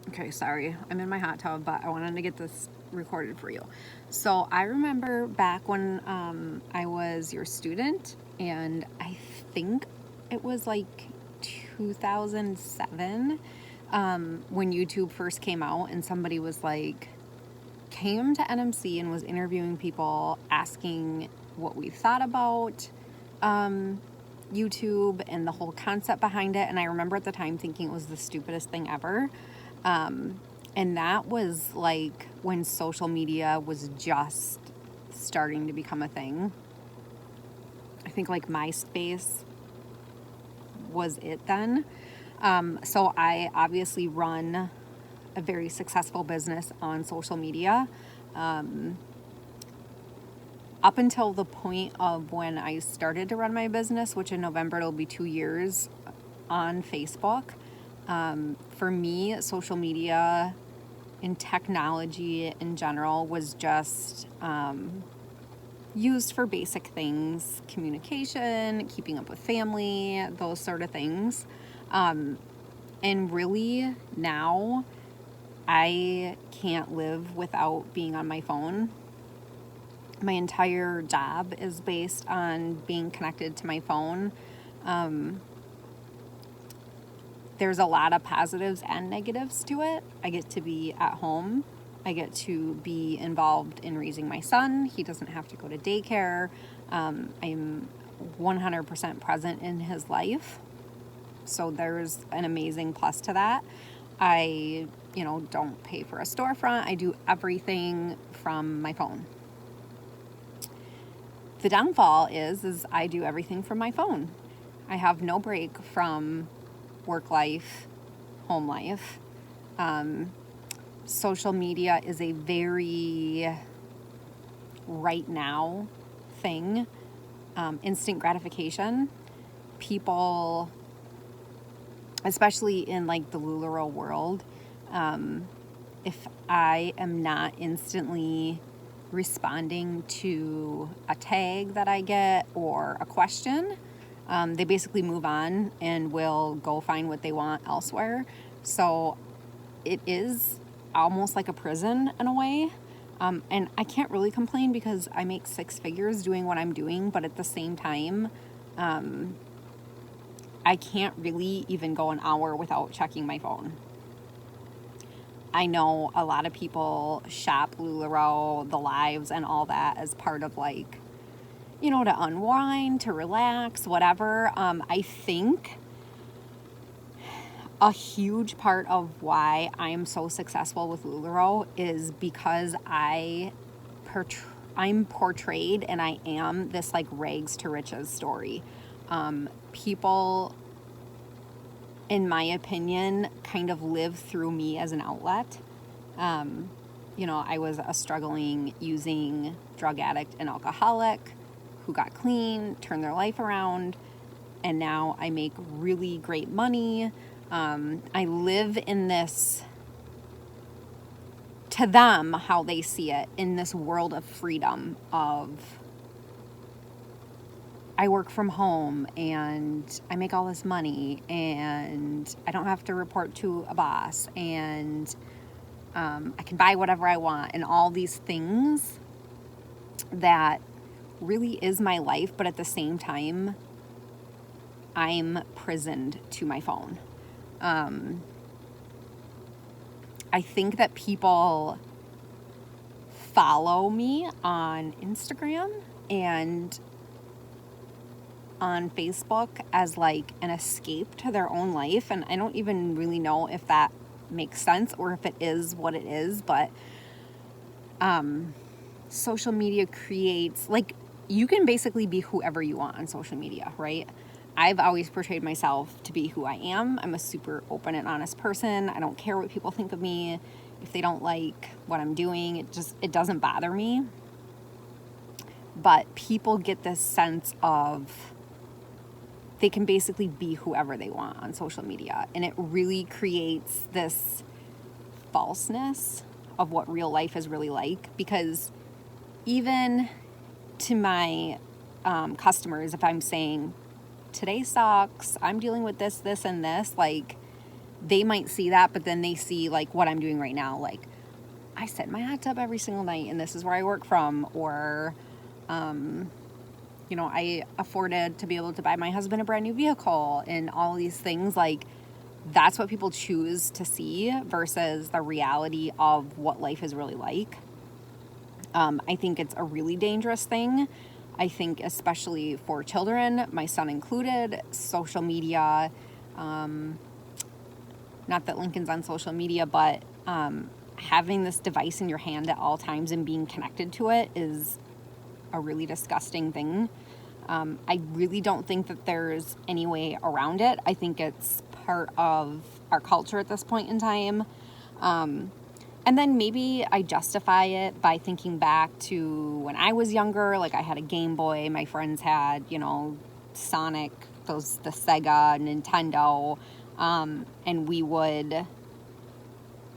Okay, sorry. I'm in my hot tub, but I wanted to get this recorded for you. So I remember back when I was your student, and I think it was like 2007 when YouTube first came out, and somebody was like, came to NMC and was interviewing people, asking what we thought about YouTube and the whole concept behind it. And I remember at the time thinking it was the stupidest thing ever. And that was like when social media was just starting to become a thing. I think like MySpace was it then. So I obviously run a very successful business on social media. Up until the point of when I started to run my business, which in November it'll be 2 years on Facebook. For me, social media and technology in general was just used for basic things, communication, keeping up with family, those sort of things. And really now I can't live without being on my phone. My entire job is based on being connected to my phone. There's a lot of positives and negatives to it. I get to be at home. I get to be involved in raising my son. He doesn't have to go to daycare. I'm 100% present in his life. So there's an amazing plus to that. I, don't pay for a storefront. I do everything from my phone. The downfall is I do everything from my phone. I have no break from work life, home life. Social media is a very right now thing. Instant gratification. People, especially in like the LuLaRoe world, if I am not instantly responding to a tag that I get or a question, they basically move on and will go find what they want elsewhere. So it is almost like a prison in a way. And I can't really complain because I make 6 figures doing what I'm doing, but at the same time, I can't really even go an hour without checking my phone. I know a lot of people shop LuLaRoe, the lives, and all that as part of like, to unwind, to relax, whatever. I think a huge part of why I am so successful with LuLaRoe is because I'm portrayed and I am this like rags to riches story. People, in my opinion, kind of live through me as an outlet. I was a struggling, using drug addict and alcoholic who got clean, turned their life around, and now I make really great money. I live in this, to them, how they see it, in this world of freedom of I work from home and I make all this money and I don't have to report to a boss and I can buy whatever I want and all these things that really is my life, but at the same time, I'm prisoned to my phone. I think that people follow me on Instagram and on Facebook as like an escape to their own life, and I don't even really know if that makes sense or if it is what it is, but social media creates, like, you can basically be whoever you want on social media, right? I've always portrayed myself to be who I am. I'm a super open and honest person. I don't care what people think of me. If they don't like what I'm doing, it doesn't bother me. But people get this sense of they can basically be whoever they want on social media. And it really creates this falseness of what real life is really like. Because even to my customers, if I'm saying, today sucks, I'm dealing with this, and this, like, they might see that, but then they see like what I'm doing right now. Like, I sit in my hot tub every single night and this is where I work from. Or, I afforded to be able to buy my husband a brand new vehicle and all these things. Like, that's what people choose to see versus the reality of what life is really like. I think it's a really dangerous thing. I think especially for children, my son included, social media, not that Lincoln's on social media, but having this device in your hand at all times and being connected to it is a really disgusting thing. I really don't think that there's any way around it. I think it's part of our culture at this point in time. And then maybe I justify it by thinking back to when I was younger. Like, I had a Game Boy, my friends had, Sonic, the Sega, Nintendo, and we would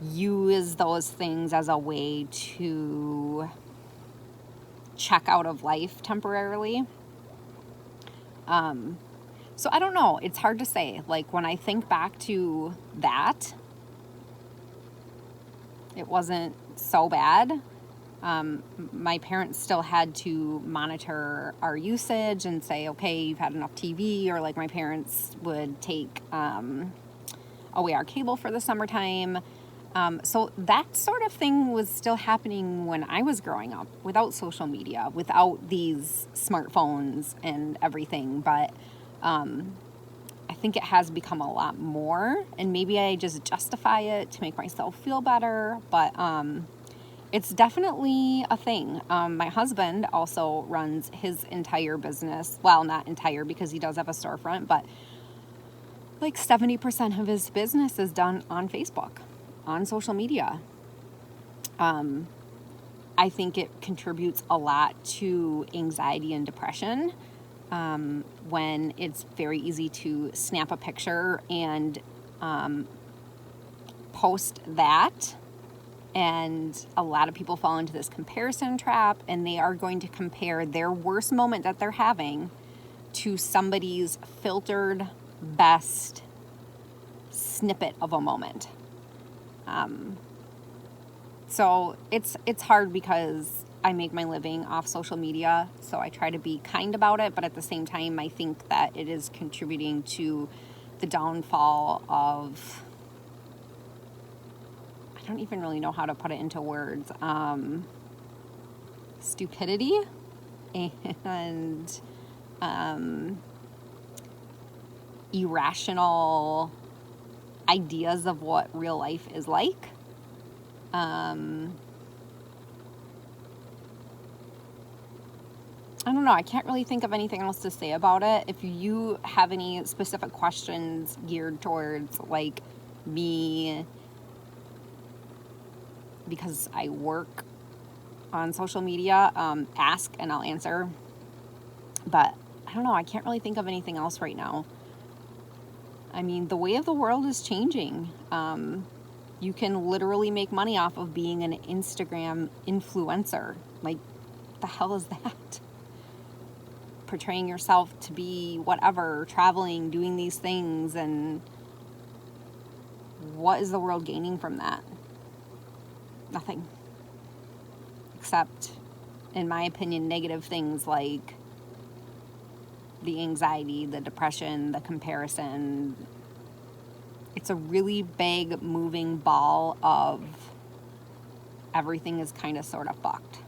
use those things as a way to check out of life temporarily. So I don't know. It's hard to say. Like, when I think back to that, it wasn't so bad. My parents still had to monitor our usage and say, okay, you've had enough TV, or like my parents would take away our cable for the summertime. So that sort of thing was still happening when I was growing up, without social media, without these smartphones and everything. But I think it has become a lot more, and maybe I just justify it to make myself feel better, but it's definitely a thing. My husband also runs his entire business. Well, not entire, because he does have a storefront, but like 70% of his business is done on Facebook, on social media. I think it contributes a lot to anxiety and depression. When it's very easy to snap a picture and post that, and a lot of people fall into this comparison trap, and they are going to compare their worst moment that they're having to somebody's filtered best snippet of a moment. So it's hard because I make my living off social media, so I try to be kind about it, but at the same time, I think that it is contributing to the downfall of, I don't even really know how to put it into words, stupidity and irrational ideas of what real life is like. I don't know. I can't really think of anything else to say about it. If you have any specific questions geared towards like me, because I work on social media, ask and I'll answer. But I don't know. I can't really think of anything else right now. I mean, the way of the world is changing. You can literally make money off of being an Instagram influencer. Like, the hell is that? Portraying yourself to be whatever, traveling, doing these things, and what is the world gaining from that? Nothing. Except, in my opinion, negative things like the anxiety, the depression, the comparison. It's a really big moving ball of everything is kind of sort of fucked,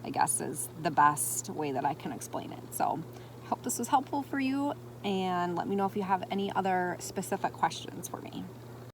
I guess, is the best way that I can explain it. So I hope this was helpful for you, and let me know if you have any other specific questions for me.